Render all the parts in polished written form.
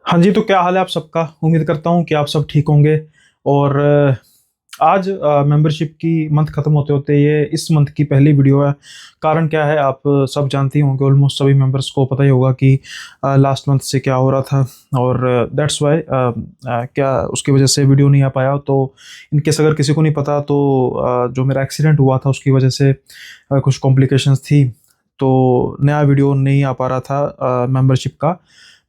हाँ जी, तो क्या हाल है आप सबका? उम्मीद करता हूँ कि आप सब ठीक होंगे। और आज मेंबरशिप की मंथ ख़त्म होते-होते ये इस मंथ की पहली वीडियो है। कारण क्या है आप सब जानते ही होंगे, ऑलमोस्ट सभी मेंबर्स को पता ही होगा कि लास्ट मंथ से क्या हो रहा था। और दैट्स व्हाई क्या उसकी वजह से वीडियो नहीं आ पाया। तो इन केस अगर किसी को नहीं पता तो जो मेरा एक्सीडेंट हुआ था उसकी वजह से कुछ कॉम्प्लिकेशंस थी, तो नया वीडियो नहीं आ पा रहा था मेंबरशिप का।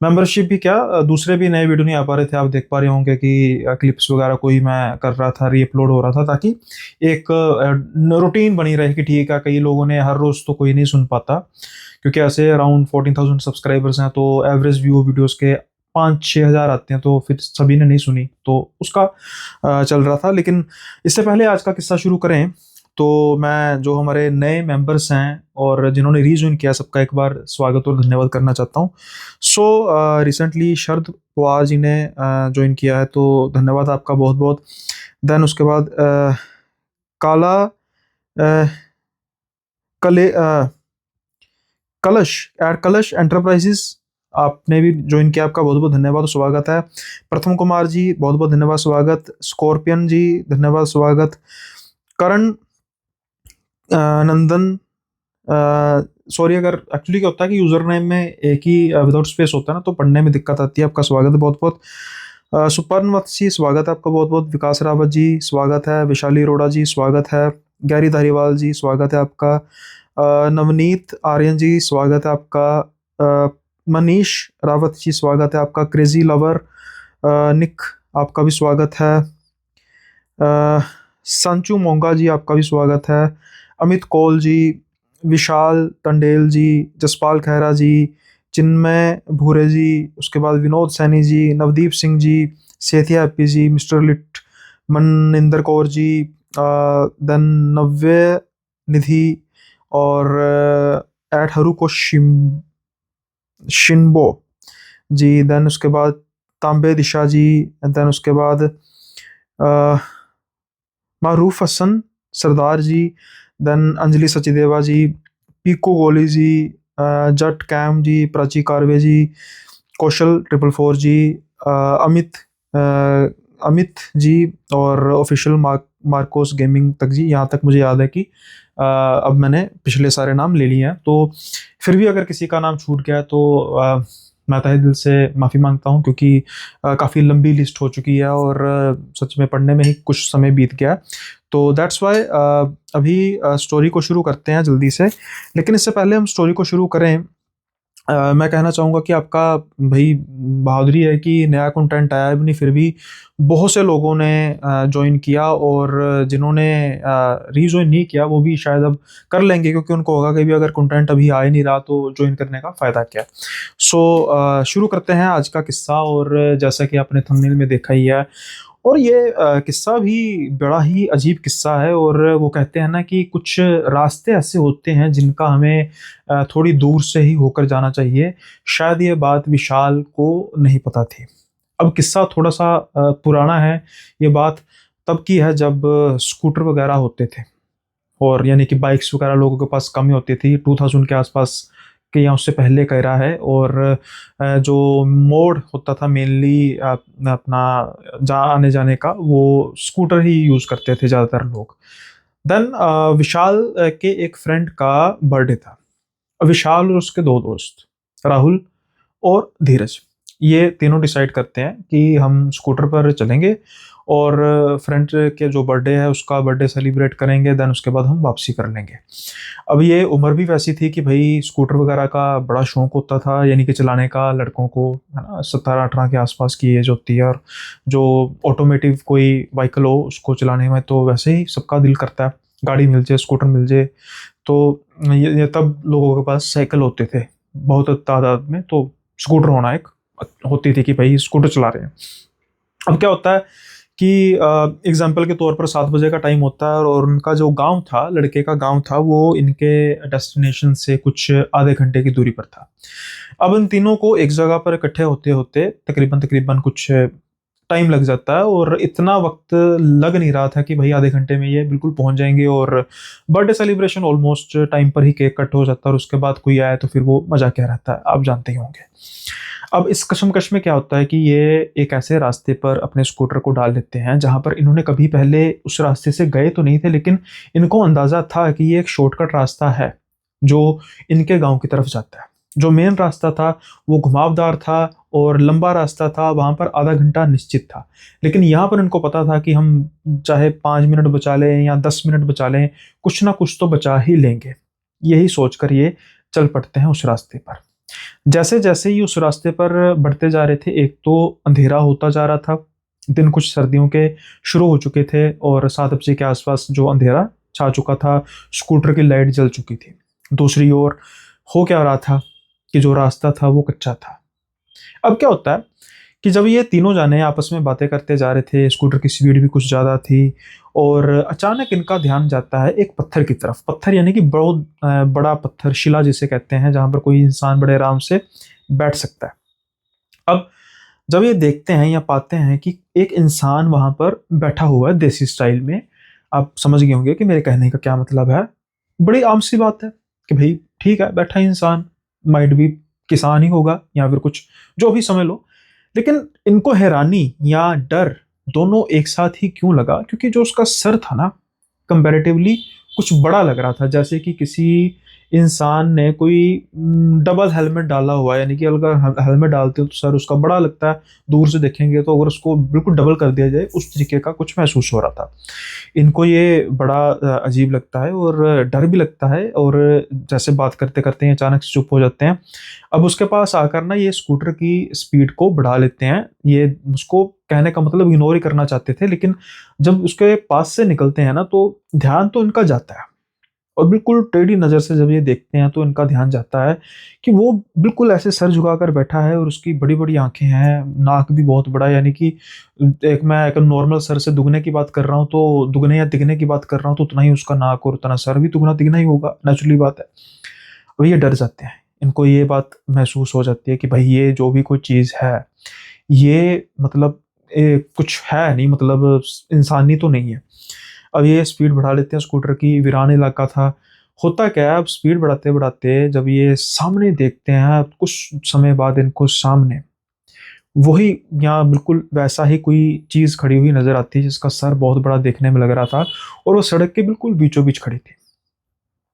मेंबरशिप भी क्या, दूसरे भी नए वीडियो नहीं आ पा रहे थे। आप देख पा रहे होंगे कि क्लिप्स वगैरह कोई मैं कर रहा था, रीअपलोड हो रहा था, ताकि एक रूटीन बनी रहे कि ठीक है, कई लोगों ने हर रोज़ तो कोई नहीं सुन पाता, क्योंकि ऐसे अराउंड 14,000 सब्सक्राइबर्स हैं, तो एवरेज व्यू वीडियोस के 5-6 हज़ार आते हैं, तो फिर सभी ने नहीं सुनी, तो उसका चल रहा था। लेकिन इससे पहले आज का किस्सा शुरू करें, तो मैं जो हमारे नए मेंबर्स हैं और जिन्होंने रीजॉइन किया, सबका एक बार स्वागत और धन्यवाद करना चाहता हूँ। सो रिसेंटली शरद पवार जी ने ज्वाइन किया है, तो धन्यवाद आपका बहुत बहुत। देन उसके बाद काला अ, कले कलश कलश एंटरप्राइजेस, आपने भी ज्वाइन किया, आपका बहुत बहुत धन्यवाद और स्वागत है। प्रथम कुमार जी बहुत बहुत धन्यवाद, स्वागत। स्कॉर्पियन जी धन्यवाद, स्वागत। करण नंदन, सॉरी, अगर एक्चुअली क्या होता है कि यूजर नेम में एक ही विदाउट स्पेस होता है ना, तो पढ़ने में दिक्कत आती है। आपका स्वागत है बहुत बहुत। सुपर्ण वत्सी, स्वागत है आपका बहुत बहुत। विकास रावत जी स्वागत है। विशाली अरोड़ा जी स्वागत है। गैरी धारीवाल जी स्वागत है आपका। नवनीत आर्यन जी स्वागत है आपका। मनीष रावत जी स्वागत है आपका। क्रेजी लवर निक, आपका भी स्वागत है। संचू मोंगा जी, आपका भी स्वागत है। अमित कौल जी, विशाल टंडेल जी, जसपाल खैरा जी, चिन्मय भूरे जी, उसके बाद विनोद सैनी जी, नवदीप सिंह जी, सेठिया हैप्पी जी, mister lit, Maninder Kaur ji, then नव्य निधि, और एट हरुको शिनबो जी, देन उसके बाद तांबे दिशा जी, देन उसके बाद मारूफ हसन सरदार जी, देन अंजलि सचदेवा जी, पीकू गोली जी, जट कैम जी, प्राची कारवे जी, कौशल 444 जी, अमित अमित जी, और ऑफिशियल मार्कोस गेमिंग तक जी। यहाँ तक मुझे याद है कि अब मैंने पिछले सारे नाम ले लिए हैं, तो फिर भी अगर किसी का नाम छूट गया तो मैं तहे दिल से माफ़ी मांगता हूँ, क्योंकि काफ़ी लंबी लिस्ट हो चुकी है और सच में पढ़ने में ही कुछ समय बीत गया। तो दैट्स वाई अभी स्टोरी को शुरू करते हैं जल्दी से। लेकिन इससे पहले हम स्टोरी को शुरू करें, मैं कहना चाहूँगा कि आपका भाई बहादुरी है कि नया कंटेंट आया है भी नहीं, फिर भी बहुत से लोगों ने जॉइन किया, और जिन्होंने रीजॉइन नहीं किया वो भी शायद अब कर लेंगे, क्योंकि उनको होगा कि भी अगर कंटेंट अभी आ ही नहीं रहा तो ज्वाइन करने का फ़ायदा क्या। सो शुरू करते हैं आज का किस्सा। और जैसा कि आपने थंबनेल में देखा ही है, और ये किस्सा भी बड़ा ही अजीब किस्सा है। और वो कहते हैं ना कि कुछ रास्ते ऐसे होते हैं जिनका हमें थोड़ी दूर से ही होकर जाना चाहिए। शायद ये बात विशाल को नहीं पता थी। अब किस्सा थोड़ा सा पुराना है। ये बात तब की है जब स्कूटर वगैरह होते थे, और यानी कि बाइक्स वगैरह लोगों के पास कम ही होती थी, 2000 के आसपास के या उससे पहले कह रहा है। और जो मोड होता था मेनली अपना जा आने जाने का, वो स्कूटर ही यूज़ करते थे ज़्यादातर लोग। देन विशाल के एक फ्रेंड का बर्थडे था। विशाल और उसके दो दोस्त, राहुल और धीरज, ये तीनों डिसाइड करते हैं कि हम स्कूटर पर चलेंगे और फ्रेंड के जो बर्थडे है उसका बर्थडे सेलिब्रेट करेंगे, देन उसके बाद हम वापसी कर लेंगे। अब ये उम्र भी वैसी थी कि भाई स्कूटर वगैरह का बड़ा शौक होता था, यानी कि चलाने का लड़कों को, है ना, 17-18 के आसपास की एज होती है। और जो ऑटोमेटिव कोई व्हीकल हो उसको चलाने में तो वैसे ही सबका दिल करता है, गाड़ी मिल जाए, स्कूटर मिल जाए। तो ये तब लोगों के पास साइकिल होते थे बहुत तादाद में, तो स्कूटर होना एक होती थी कि भाई स्कूटर चला रहे हैं। अब क्या होता है कि एग्जाम्पल के तौर पर 7 बजे का टाइम होता है, और उनका जो गांव था, लड़के का गांव था, वो इनके डेस्टिनेशन से कुछ आधे घंटे की दूरी पर था। अब इन तीनों को एक जगह पर इकट्ठे होते होते तकरीबन तकरीबन कुछ टाइम लग जाता है, और इतना वक्त लग नहीं रहा था कि भाई आधे घंटे में ये बिल्कुल पहुंच जाएंगे। और बर्थडे सेलिब्रेशन ऑलमोस्ट टाइम पर ही केक कट हो जाता है, और उसके बाद कोई आए तो फिर वो मजा क्या रहता है, आप जानते ही होंगे। अब इस कशमकश में क्या होता है कि ये एक ऐसे रास्ते पर अपने स्कूटर को डाल देते हैं जहां पर इन्होंने कभी पहले उस रास्ते से गए तो नहीं थे, लेकिन इनको अंदाजा था कि ये एक शॉर्टकट रास्ता है जो इनके गांव की तरफ जाता है। जो मेन रास्ता था वो घुमावदार था और लंबा रास्ता था, वहां पर आधा घंटा निश्चित था। लेकिन यहाँ पर इनको पता था कि हम चाहे 5 मिनट बचा लें या 10 मिनट बचा लें, कुछ ना कुछ तो बचा ही लेंगे। यही सोचकर ये चल पड़ते हैं उस रास्ते पर। जैसे जैसे ही उस रास्ते पर बढ़ते जा रहे थे, एक तो अंधेरा होता जा रहा था, दिन कुछ सर्दियों के शुरू हो चुके थे और 7 बजे के आसपास जो अंधेरा छा चुका था, स्कूटर की लाइट जल चुकी थी। दूसरी ओर हो क्या रहा था कि जो रास्ता था वो कच्चा था। अब क्या होता है कि जब ये तीनों जाने आपस में बातें करते जा रहे थे, स्कूटर की स्पीड भी कुछ ज़्यादा थी, और अचानक इनका ध्यान जाता है एक पत्थर की तरफ। पत्थर यानी कि बहुत बड़ा पत्थर, शिला जिसे कहते हैं, जहाँ पर कोई इंसान बड़े आराम से बैठ सकता है। अब जब ये देखते हैं या पाते हैं कि एक इंसान वहां पर बैठा हुआ है देसी स्टाइल में, आप समझ गए होंगे कि मेरे कहने का क्या मतलब है। बड़ी आम सी बात है कि भाई ठीक है, बैठा इंसान, माइट भी किसान ही होगा या फिर कुछ जो भी समझ लो। लेकिन इनको हैरानी या डर दोनों एक साथ ही क्यों लगा? क्योंकि जो उसका सर था ना, कंपैरेटिवली कुछ बड़ा लग रहा था, जैसे कि किसी इंसान ने कोई डबल हेलमेट डाला हुआ है। यानी कि अगर हेलमेट डालते हो तो सर उसका बड़ा लगता है, दूर से देखेंगे तो अगर उसको बिल्कुल डबल कर दिया जाए, उस तरीके का कुछ महसूस हो रहा था। इनको ये बड़ा अजीब लगता है और डर भी लगता है, और जैसे बात करते करते हैं अचानक से चुप हो जाते हैं। अब उसके पास आकर ना ये स्कूटर की स्पीड को बढ़ा लेते हैं। ये उसको कहने का मतलब इग्नोर ही करना चाहते थे, लेकिन जब उसके पास से निकलते हैं ना तो ध्यान तो इनका जाता है, और बिल्कुल टेढ़ी नज़र से जब ये देखते हैं तो इनका ध्यान जाता है कि वो बिल्कुल ऐसे सर झुकाकर बैठा है, और उसकी बड़ी बड़ी आंखें हैं, नाक भी बहुत बड़ा है। यानी कि मैं एक नॉर्मल सर से दुगने की बात कर रहा हूँ तो दुगने या तिगने की बात कर रहा हूँ तो उतना ही उसका नाक और उतना सर भी दुगना तिगना ही होगा, नेचुरली बात है। और ये डर जाते हैं, इनको ये बात महसूस हो जाती है कि भाई ये जो भी कोई चीज़ है ये मतलब कुछ है नहीं, मतलब इंसानी तो नहीं है। अब ये स्पीड बढ़ा लेते हैं स्कूटर की, वीरान इलाका था। होता क्या है, अब स्पीड बढ़ाते बढ़ाते जब ये सामने देखते हैं, कुछ समय बाद इनको सामने वही यहाँ बिल्कुल वैसा ही कोई चीज़ खड़ी हुई नजर आती है जिसका सर बहुत बड़ा देखने में लग रहा था, और वो सड़क के बिल्कुल बीचों बीच खड़ी थी।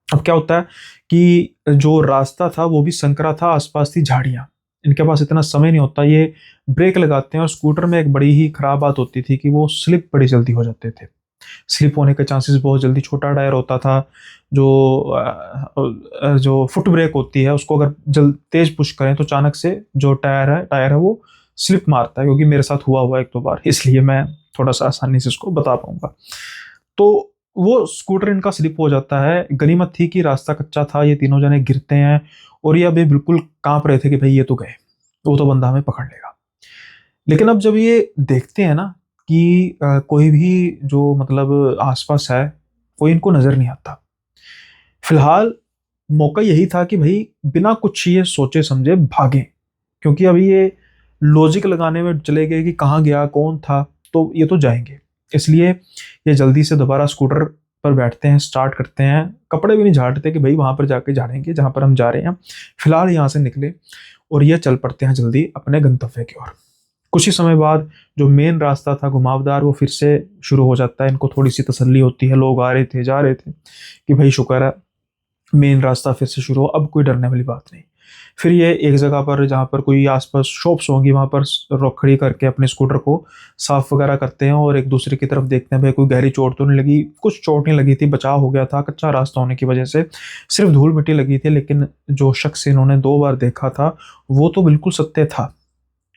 अब क्या होता है कि जो रास्ता था वो भी संकरा था, आसपास थी झाड़ियां। इनके पास इतना समय नहीं होता, ये ब्रेक लगाते हैं। और स्कूटर में एक बड़ी ही खराब बात होती थी कि वो स्लिप बड़ी जल्दी हो जाते थे। स्लिप होने के चांसेस बहुत जल्दी, छोटा टायर होता था जो जो फुट ब्रेक होती है उसको अगर जल्द तेज पुश करें तो अचानक से जो टायर है वो स्लिप मारता है, क्योंकि मेरे साथ हुआ एक दो बार, इसलिए मैं थोड़ा सा आसानी से इसको बता पाऊंगा। तो वो स्कूटर इनका स्लिप हो जाता है। गनीमत थी कि रास्ता कच्चा था, ये तीनों जने गिरते हैं, और ये अभी बिल्कुल कांप रहे थे कि भाई ये तो गए, वो तो बंदा हमें पकड़ लेगा। लेकिन अब जब ये देखते हैं ना कि कोई भी जो मतलब आसपास है, कोई इनको नजर नहीं आता। फिलहाल मौका यही था कि भाई बिना कुछ ये सोचे समझे भागें, क्योंकि अभी ये लॉजिक लगाने में चले गए कि कहाँ गया, कौन था, तो ये तो जाएंगे। इसलिए ये जल्दी से दोबारा स्कूटर पर बैठते हैं, स्टार्ट करते हैं, कपड़े भी नहीं झाड़ते कि भाई वहां पर जाके झाड़ेंगे जहां पर हम जा रहे हैं। फिलहाल यहाँ से निकले और ये चल पड़ते हैं जल्दी अपने गंतव्य की ओर। कुछ ही समय बाद जो मेन रास्ता था घुमावदार, वो फिर से शुरू हो जाता है। इनको थोड़ी सी तसल्ली होती है, लोग आ रहे थे जा रहे थे, कि भाई शुक्र है मेन रास्ता फिर से शुरू हो, अब कोई डरने वाली बात नहीं। फिर ये एक जगह पर जहाँ पर कोई आसपास शॉप्स होंगी वहां पर रोक खड़ी करके अपने स्कूटर को साफ वगैरह करते हैं, और एक दूसरे की तरफ देखते हैं भाई कोई गहरी चोट तो नहीं लगी। कुछ चोट नहीं लगी थी, बचाव हो गया था, कच्चा रास्ता होने की वजह से सिर्फ धूल मिट्टी लगी थी। लेकिन जो शख्स इन्होंने 2 बार देखा था वो तो बिल्कुल सत्य था।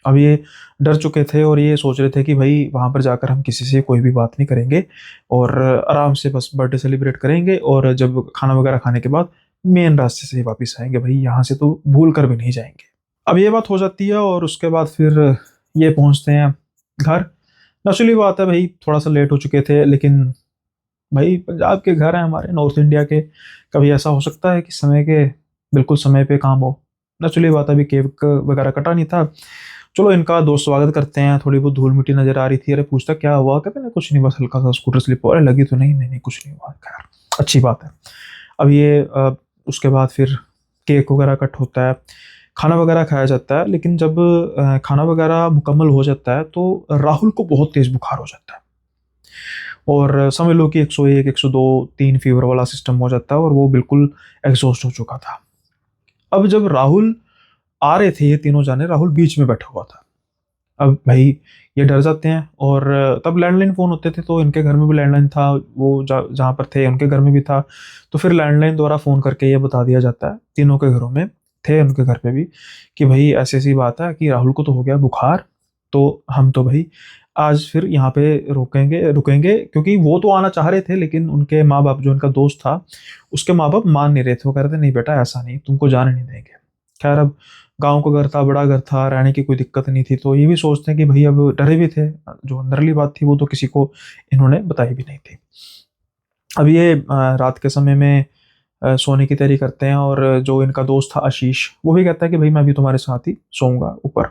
अब ये डर चुके थे और ये सोच रहे थे कि भाई वहां पर जाकर हम किसी से कोई भी बात नहीं करेंगे और आराम से बस बर्थडे सेलिब्रेट करेंगे, और जब खाना वगैरह खाने के बाद मेन रास्ते से ही वापस आएंगे, भाई यहाँ से तो भूल कर भी नहीं जाएंगे। अब ये बात हो जाती है और उसके बाद फिर ये पहुंचते हैं घर। नेचुरली बात है भाई, थोड़ा सा लेट हो चुके थे, लेकिन भाई पंजाब के घर हैं हमारे, नॉर्थ इंडिया के, कभी ऐसा हो सकता है कि समय के बिल्कुल समय पे काम हो? नेचुरली बात है, अभी केक वगैरह कटा नहीं था, चलो इनका दोस्त स्वागत करते हैं, थोड़ी बहुत धूल मिट्टी नजर आ रही थी। अरे पूछता क्या हुआ, कहते ना कुछ नहीं, बस हल्का सा स्कूटर स्लिप हो, अरे लगी तो नहीं, नहीं नहीं कुछ नहीं हुआ, खैर अच्छी बात है। अब ये उसके बाद फिर केक वगैरह कट होता है, खाना वगैरह खाया जाता है। लेकिन जब खाना वगैरह मुकम्मल हो जाता है तो राहुल को बहुत तेज बुखार हो जाता है, और समझ लो कि 101 102 3 फीवर वाला सिस्टम हो जाता है, और वो बिल्कुल एग्जॉस्ट हो चुका था। अब जब राहुल आ रहे थे, ये तीनों जाने, राहुल बीच में बैठा हुआ था। अब भाई ये डर जाते हैं, और तब लैंडलाइन फ़ोन होते थे, तो इनके घर में भी लैंडलाइन था, वो जहाँ पर थे उनके घर में भी था। तो फिर लैंडलाइन द्वारा फ़ोन करके ये बता दिया जाता है, तीनों के घरों में थे, उनके घर पे भी, कि भाई ऐसी ऐसी बात है कि राहुल को तो हो गया बुखार, तो हम तो भाई आज फिर यहाँ पे रुकेंगे रुकेंगे, क्योंकि वो तो आना चाह रहे थे, लेकिन उनके माँ बाप, जो उनका दोस्त था, उसके माँ बाप मान नहीं रहे थे। वो कह रहे थे नहीं बेटा ऐसा नहीं, तुमको जाने नहीं देंगे। खैर अब गाँव का घर था, बड़ा घर था, रहने की कोई दिक्कत नहीं थी, तो ये भी सोचते हैं कि भाई, अब डरे भी थे, जो अंदरली बात थी वो तो किसी को इन्होंने बताई भी नहीं थी। अब ये रात के समय में सोने की तैयारी करते हैं, और जो इनका दोस्त था आशीष, वो भी कहता है कि भाई मैं भी तुम्हारे साथ ही सोऊंगा ऊपर।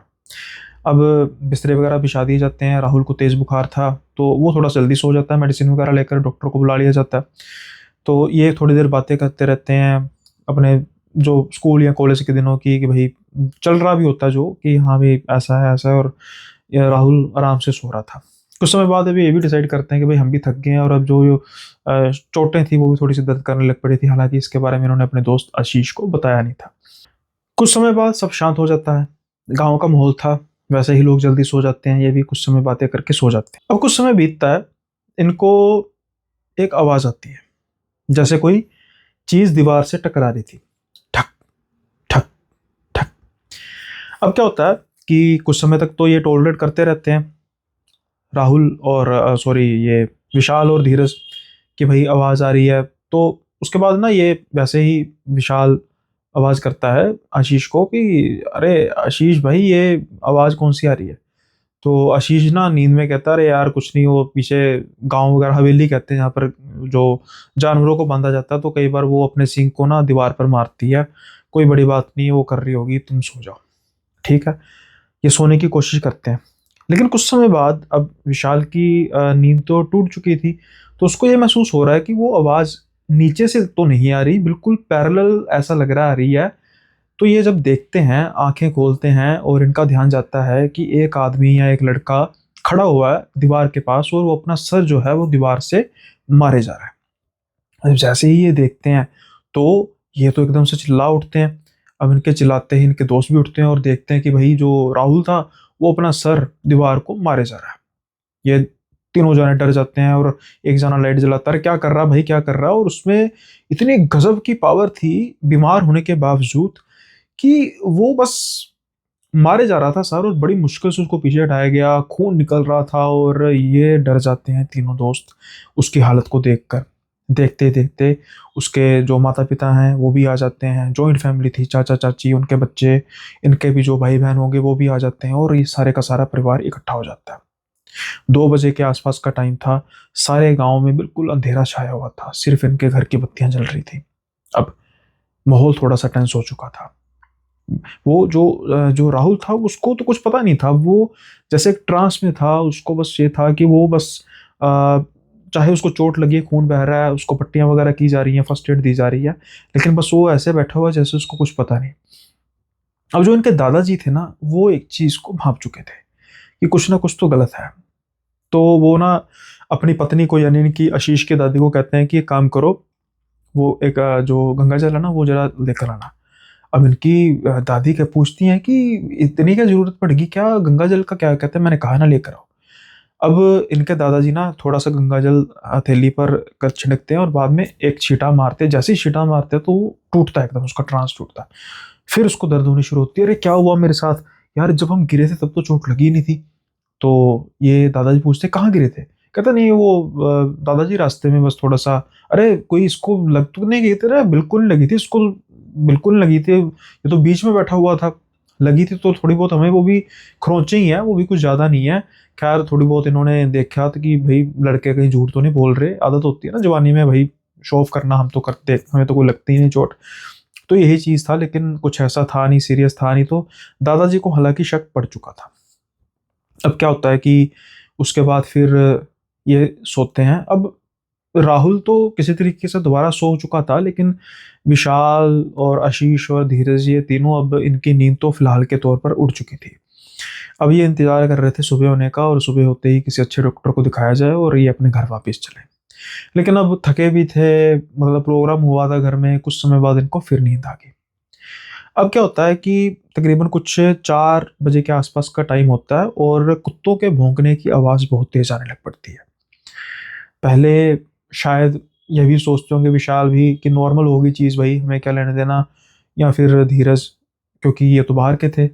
अब बिस्तरे वगैरह बिछा दिए जाते हैं। राहुल को तेज़ बुखार था, तो वो थोड़ा जल्दी सो जाता है, मेडिसिन वगैरह लेकर डॉक्टर को बुला लिया जाता है। तो ये थोड़ी देर बातें करते रहते हैं अपने जो स्कूल या कॉलेज के दिनों की, कि भाई चल रहा भी होता है जो, कि हाँ भाई ऐसा है, और ये राहुल आराम से सो रहा था। कुछ समय बाद अभी ये भी डिसाइड करते हैं कि भाई हम भी थक गए हैं, और अब जो चोटें थी वो भी थोड़ी सी दर्द करने लग पड़ी थी। हालांकि इसके बारे में इन्होंने अपने दोस्त आशीष को बताया नहीं था। कुछ समय बाद सब शांत हो जाता है, गांव का माहौल था, वैसे ही लोग जल्दी सो जाते हैं, ये भी कुछ समय बातें करके सो जाते हैं। अब कुछ समय बीतता है, इनको एक आवाज आती है, जैसे कोई चीज दीवार से टकरा रही थी, ठक ठक ठक। अब क्या होता है कि कुछ समय तक तो ये टॉलरेट करते रहते हैं, राहुल और सॉरी ये विशाल और धीरज, कि भाई आवाज आ रही है। तो उसके बाद ना ये वैसे ही विशाल आवाज करता है आशीष को कि अरे आशीष भाई, ये आवाज कौन सी आ रही है। तो आशीष ना नींद में कहता है अरे यार कुछ नहीं, वो पीछे गांव वगैरह हवेली कहते हैं जहाँ पर जो जानवरों को बांधा जाता है, तो कई बार वो अपने सींग को ना दीवार पर मारती है, कोई बड़ी बात नहीं है, वो कर रही होगी, तुम सो जाओ। ठीक है, ये सोने की कोशिश करते हैं। लेकिन कुछ समय बाद अब विशाल की नींद तो टूट चुकी थी, तो उसको ये महसूस हो रहा है कि वो आवाज़ नीचे से तो नहीं आ रही, बिल्कुल पैरेलल ऐसा लग रहा आ रही है। तो ये जब देखते हैं, आंखें खोलते हैं, और इनका ध्यान जाता है कि एक आदमी या एक लड़का खड़ा हुआ है दीवार के पास, और वो अपना सर जो है वो दीवार से मारे जा रहा है। अब जैसे ही ये देखते हैं, तो ये तो एकदम से चिल्ला उठते हैं। अब इनके चिल्लाते ही इनके दोस्त भी उठते हैं, और देखते हैं कि भाई जो राहुल था वो अपना सर दीवार को मारे जा रहा है। ये तीनों जने डर जाते हैं, और एक जना लाइट जलाता है, क्या कर रहा भाई, क्या कर रहा। और उसमें इतनी गजब की पावर थी, बीमार होने के बावजूद, कि वो बस मारे जा रहा था सर, और बड़ी मुश्किल से उसको पीछे हटाया गया, खून निकल रहा था। और ये डर जाते हैं तीनों दोस्त उसकी हालत को देखकर। देखते देखते उसके जो माता पिता हैं वो भी आ जाते हैं, जॉइंट फैमिली थी, चाचा चाची, उनके बच्चे, इनके भी जो भाई बहन होंगे वो भी आ जाते हैं, और ये सारे का सारा परिवार इकट्ठा हो जाता है। 2 बजे के आसपास का टाइम था, सारे गांव में बिल्कुल अंधेरा छाया हुआ था, सिर्फ इनके घर की बत्तियां जल रही थी। अब माहौल थोड़ा सा टेंस हो चुका था। वो जो राहुल था उसको तो कुछ पता नहीं था, वो जैसे एक ट्रांस में था, उसको बस ये था कि वो बस अ, चाहे उसको चोट लगी है, खून बह रहा है, उसको पट्टियां वगैरह की जा रही हैं, फर्स्ट एड दी जा रही है, लेकिन बस वो ऐसे बैठा हुआ जैसे उसको कुछ पता नहीं। अब जो इनके दादाजी थे ना, वो एक चीज को भांप चुके थे कि कुछ ना कुछ तो गलत है। तो वो ना अपनी पत्नी को, यानी कि आशीष के दादी को कहते हैं कि एक काम करो, वो एक जो गंगा जल है ना वो जरा लेकर आना। अब इनकी दादी क्या पूछती हैं कि इतनी क्या जरूरत पड़ेगी, क्या गंगा जल का, क्या कहते हैं, मैंने कहा ना लेकर आओ। अब इनके दादाजी ना थोड़ा सा गंगा जल हथेली पर कर छिड़कते हैं, और बाद में एक छींटा मारते हैं। जैसे ही छींटा मारते हैं तो वो टूटता है एकदम, उसका ट्रांस टूटता है। फिर उसको दर्द होनी शुरू होती है, अरे क्या हुआ मेरे साथ, यार जब हम गिरे थे तब तो चोट लगी नहीं थी। तो ये दादाजी पूछते कहाँ गिरे थे, कहता नहीं वो दादाजी रास्ते में बस थोड़ा सा। अरे कोई इसको लग तो नहीं गई थी, अरे बिल्कुल नहीं लगी थी इसको, बिल्कुल नहीं लगी थी, ये तो बीच में बैठा हुआ था। लगी थी तो थोड़ी बहुत हमें, वो भी खरोंचे ही हैं, वो भी कुछ ज़्यादा नहीं है। खैर थोड़ी बहुत इन्होंने देखा था कि भाई लड़के कहीं झूठ तो नहीं बोल रहे, आदत होती है ना जवानी में भाई, शो ऑफ करना हम तो करते, हमें तो कोई लगती ही नहीं चोट। तो यही चीज़ था, लेकिन कुछ ऐसा था नहीं, सीरियस था नहीं। तो दादाजी को हालांकि शक पड़ चुका था। अब क्या होता है कि उसके बाद फिर ये सोते हैं। अब राहुल तो किसी तरीके से दोबारा सो चुका था, लेकिन विशाल और आशीष और धीरज ये तीनों अब इनकी नींद तो फिलहाल के तौर पर उड़ चुकी थी। अब ये इंतजार कर रहे थे सुबह होने का, और सुबह होते ही किसी अच्छे डॉक्टर को दिखाया जाए और ये अपने घर वापस चले। लेकिन अब थके भी थे, मतलब प्रोग्राम हुआ था घर में, कुछ समय बाद इनको फिर नींद आ गई। अब क्या होता है कि तकरीबन कुछ 4 बजे के आसपास का टाइम होता है और कुत्तों के भौंकने की आवाज़ बहुत तेज आने लग पड़ती है। पहले शायद ये भी सोचते होंगे विशाल भी कि नॉर्मल होगी चीज़, भाई हमें क्या लेने देना, या फिर धीरज, क्योंकि ये तो बाहर के थे।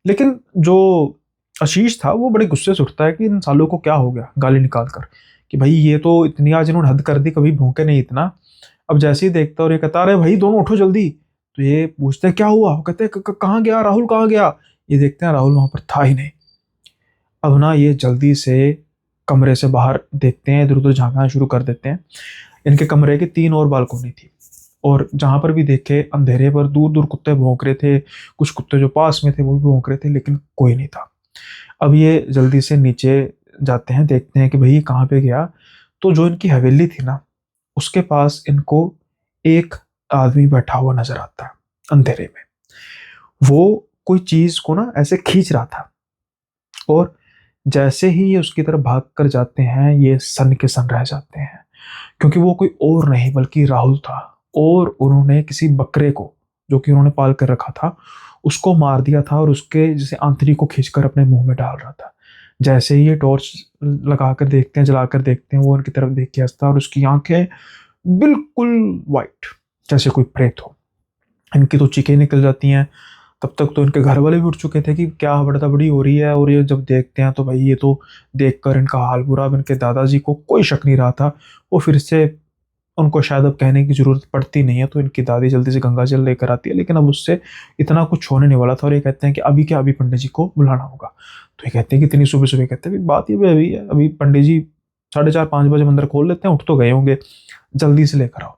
लेकिन जो आशीष था वो बड़े गुस्से से उठता है कि इन सालों को क्या हो गया, गाली निकाल कर कि भाई ये तो इतनी आज इन्होंने हद कर दी, कभी भूखे नहीं इतना। अब जैसे ही देखता और ये कहता अरे भाई दोनों उठो जल्दी, तो ये पूछते हैं क्या हुआ, वो कहते हैं कहाँ गया राहुल, कहाँ गया?" ये देखते हैं राहुल वहां पर था ही नहीं। अब ना ये जल्दी से कमरे से बाहर देखते हैं, इधर उधर झांकना शुरू कर देते हैं। इनके कमरे की 3 और बालकोनी थी, और जहां पर भी देखे अंधेरे पर दूर दूर कुत्ते भौंक रहे थे। कुछ कुत्ते जो पास में थे वो भी भौंक रहे थे, लेकिन कोई नहीं था। अब ये जल्दी से नीचे जाते हैं, देखते हैं कि भाई ये कहाँ पे गया। तो जो इनकी हवेली थी ना, उसके पास इनको एक आदमी बैठा हुआ नजर आता है अंधेरे में। वो कोई चीज को ना ऐसे खींच रहा था, और जैसे ही ये उसकी तरफ भाग कर जाते हैं ये सन के सन रह जाते हैं, क्योंकि वो कोई और नहीं बल्कि राहुल था। और उन्होंने किसी बकरे को, जो कि उन्होंने पाल कर रखा था, उसको मार दिया था और उसके जैसे आंतरी को खींचकर अपने मुंह में डाल रहा था। जैसे ही ये टॉर्च लगा कर देखते हैं, जला कर देखते हैं, वो उनकी तरफ देख के हंसता है और उसकी आंखें बिल्कुल वाइट, जैसे कोई प्रेत हो। इनकी तो चीखें निकल जाती हैं। तब तक तो इनके घर वाले भी उठ चुके थे कि क्या बड़ा बड़ी हो रही है, और ये जब देखते हैं तो भाई ये तो देखकर इनका हाल बुरा। अब इनके दादाजी को कोई शक नहीं रहा था। वो फिर से, उनको शायद अब कहने की जरूरत पड़ती नहीं है, तो इनकी दादी जल्दी से गंगा जल लेकर आती है। लेकिन अब उससे इतना कुछ होने नहीं वाला था, और ये कहते हैं कि अभी क्या, अभी पंडित जी को बुलाना होगा। तो ये कहते हैं कि इतनी सुबह सुबह, कहते हैं कि बात ये भी अभी है, अभी पंडित जी 4:30-5 बजे मंदिर खोल लेते हैं, उठ तो गए होंगे, जल्दी से लेकर आओ।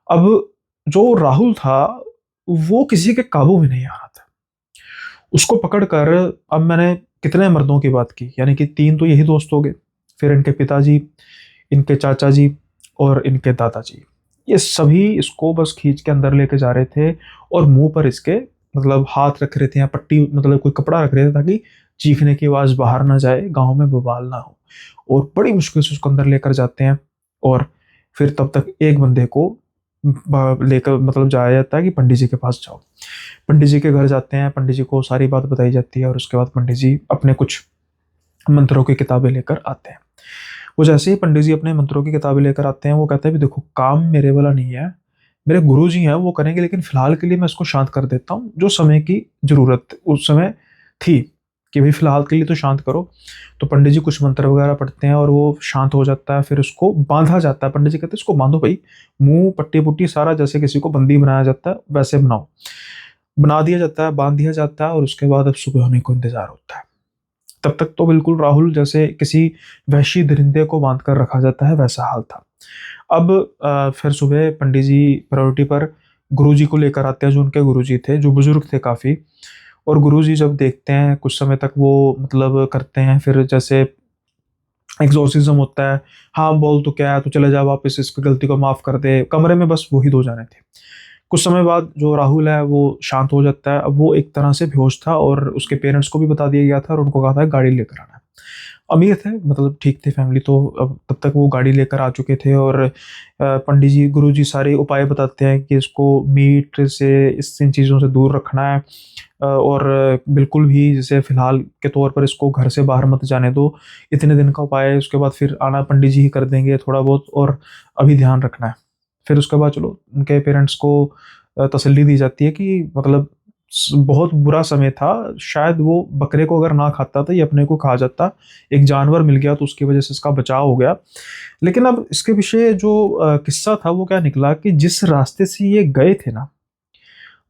अब जो राहुल था वो किसी के काबू में नहीं आ रहा था। उसको पकड़कर, अब मैंने कितने मर्दों की बात की, यानी कि 3 तो यही दोस्त हो गए, फिर इनके पिताजी, इनके चाचा जी और इनके दादाजी, ये सभी इसको बस खींच के अंदर लेके जा रहे थे। और मुंह पर इसके मतलब हाथ रख रहे थे, या पट्टी मतलब कोई कपड़ा रख रहे थे, ताकि चीखने की आवाज बाहर ना जाए, गांव में बवाल ना हो। और बड़ी मुश्किल से उसको अंदर लेकर जाते हैं। और फिर तब तक एक बंदे को लेकर मतलब जाया जाता है कि पंडित जी के पास जाओ। पंडित जी के घर जाते हैं, पंडित जी को सारी बात बताई जाती है, और उसके बाद पंडित जी अपने कुछ मंत्रों की किताबें लेकर आते हैं। वो जैसे ही पंडित जी अपने मंत्रों की किताबें लेकर आते हैं, वो कहते हैं भी देखो काम मेरे वाला नहीं है, मेरे गुरु जी हैं वो करेंगे, लेकिन फिलहाल के लिए मैं इसको शांत कर देता हूँ। जो समय की जरूरत उस समय थी कि भाई फिलहाल के लिए तो शांत करो। तो पंडित जी कुछ मंत्र वगैरह पढ़ते हैं और वो शांत हो जाता है। फिर उसको बांधा जाता है, पंडित जी कहते हैं इसको बांधो भाई, मुंह पट्टी पुट्टी सारा जैसे किसी को बंदी बनाया जाता है वैसे बनाओ। बना दिया जाता है, बांध दिया जाता है, और उसके बाद अब सुबह होने को इंतजार होता है। तब तक तो बिल्कुल राहुल जैसे किसी वहशी दरिंदे को बांध कर रखा जाता है वैसा हाल था। अब फिर सुबह पंडित जी प्रायोरिटी पर गुरुजी को लेकर आते हैं, जो उनके गुरुजी थे, जो बुजुर्ग थे काफ़ी। और गुरुजी जब देखते हैं कुछ समय तक वो मतलब करते हैं, फिर जैसे एग्जॉर्सिज्म होता है, हाँ बोल तो क्या है, तो चले जा वापस, इसकी गलती को माफ़ कर दे। कमरे में बस वही 2 जाने थे। कुछ समय बाद जो राहुल है वो शांत हो जाता है। अब वो एक तरह से बेहोश था, और उसके पेरेंट्स को भी बता दिया गया था, और उनको कहा था गाड़ी लेकर आना। अमीर थे, मतलब ठीक थे फैमिली, तो अब तब तक वो गाड़ी लेकर आ चुके थे। और पंडित जी गुरु जी सारे उपाय बताते हैं कि इसको मीट से, इस इन चीज़ों से दूर रखना है। और बिल्कुल भी जैसे फिलहाल के तौर पर इसको घर से बाहर मत जाने दो, इतने दिन का उपाय है, उसके बाद फिर आना पंडित जी ही कर देंगे थोड़ा बहुत, और अभी ध्यान रखना है। फिर उसके बाद चलो उनके पेरेंट्स को तसल्ली दी जाती है कि मतलब बहुत बुरा समय था, शायद वो बकरे को अगर ना खाता तो ये अपने को खा जाता। एक जानवर मिल गया तो उसकी वजह से इसका बचाव हो गया। लेकिन अब इसके पीछे जो किस्सा था वो क्या निकला कि जिस रास्ते से ये गए थे ना,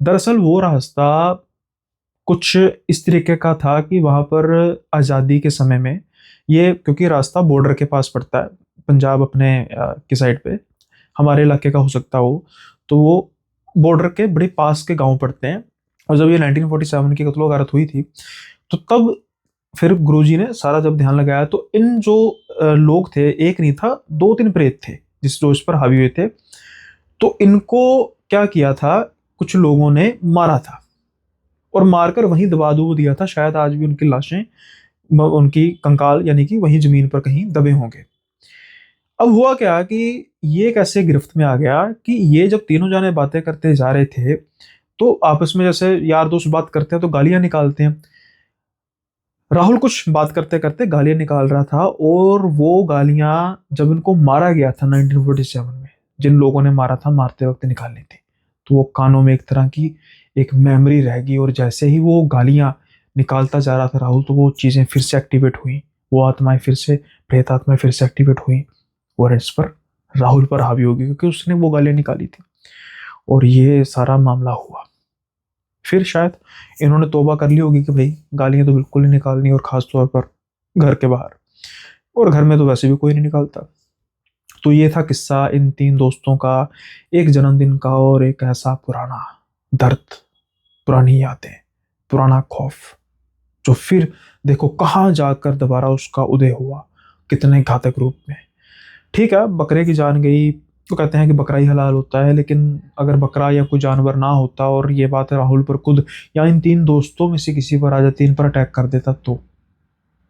दरअसल वो रास्ता कुछ इस तरीके का था कि वहां पर आज़ादी के समय में, ये क्योंकि रास्ता बॉर्डर के पास पड़ता है, पंजाब अपने की साइड पे, हमारे इलाके का हो सकता हो, तो वो बॉर्डर के बड़े पास के गांव पड़ते हैं। और जब ये 1947 की कत्लो गारत हुई थी, तो तब फिर गुरुजी ने सारा जब ध्यान लगाया तो इन जो लोग थे, एक नहीं था, 2-3 प्रेत थे जो इस पर हावी हुए थे। तो इनको क्या किया था, कुछ लोगों ने मारा था और मारकर वहीं दबा दबो दिया था। शायद आज भी उनकी लाशें, उनकी कंकाल यानी कि वहीं जमीन पर कहीं दबे होंगे। अब हुआ क्या कि ये कैसे गिरफ्त में आ गया कि ये जब तीनों जाने बातें करते जा रहे थे तो आपस में जैसे यार दोस्त बात करते हैं तो गालियां निकालते हैं। राहुल कुछ बात करते करते गालियां निकाल रहा था और वो गालियां जब इनको मारा गया था 1947 में, जिन लोगों ने मारा था मारते वक्त निकालनी थी, तो वो कानों में एक तरह की एक मेमोरी रह गई। और जैसे ही वो गालियां निकालता जा रहा था राहुल, तो वो चीजें फिर से एक्टिवेट हुई, वो आत्माएं फिर से, प्रेत आत्माएं फिर से एक्टिवेट हुई और इस पर राहुल पर हावी होगी क्योंकि उसने वो गालियां निकाली थी। और ये सारा मामला हुआ। फिर शायद इन्होंने तौबा कर ली होगी कि भाई गालियां तो बिल्कुल नहीं निकालनी, और खास तौर पर घर के बाहर, और घर में तो वैसे भी कोई नहीं निकालता। तो ये था किस्सा इन 3 दोस्तों का, एक जन्मदिन का और एक ऐसा पुराना दर्द, पुरानी यादें, पुराना खौफ, जो फिर देखो कहाँ जाकर दोबारा उसका उदय हुआ, कितने घातक रूप में। ठीक है, बकरे की जान गई तो कहते हैं कि बकरा ही हलाल होता है, लेकिन अगर बकरा या कोई जानवर ना होता और ये बात राहुल पर खुद या इन 3 दोस्तों में से किसी पर आ जाती, इन पर अटैक कर देता, तो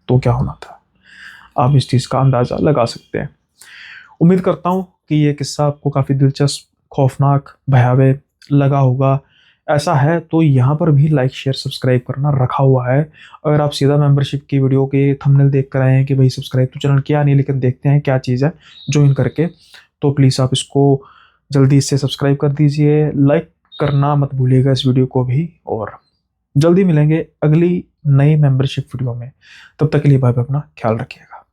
क्या होना था। आप इस चीज़ का अंदाज़ा लगा सकते हैं। उम्मीद करता हूँ कि ये किस्सा आपको काफ़ी दिलचस्प, खौफनाक, भयावह लगा होगा। ऐसा है तो यहाँ पर भी लाइक शेयर सब्सक्राइब करना रखा हुआ है। अगर आप सीधा मेंबरशिप की वीडियो के थंबनेल देख कर आए हैं कि भाई सब्सक्राइब तो चैनल किया नहीं, लेकिन देखते हैं क्या चीज़ है ज्वाइन करके, तो प्लीज़ आप इसको जल्दी से सब्सक्राइब कर दीजिए। लाइक करना मत भूलिएगा इस वीडियो को भी, और जल्दी मिलेंगे अगली नई मेंबरशिप वीडियो में। तब तक के लिए बाय बाय, अपना ख्याल रखिएगा।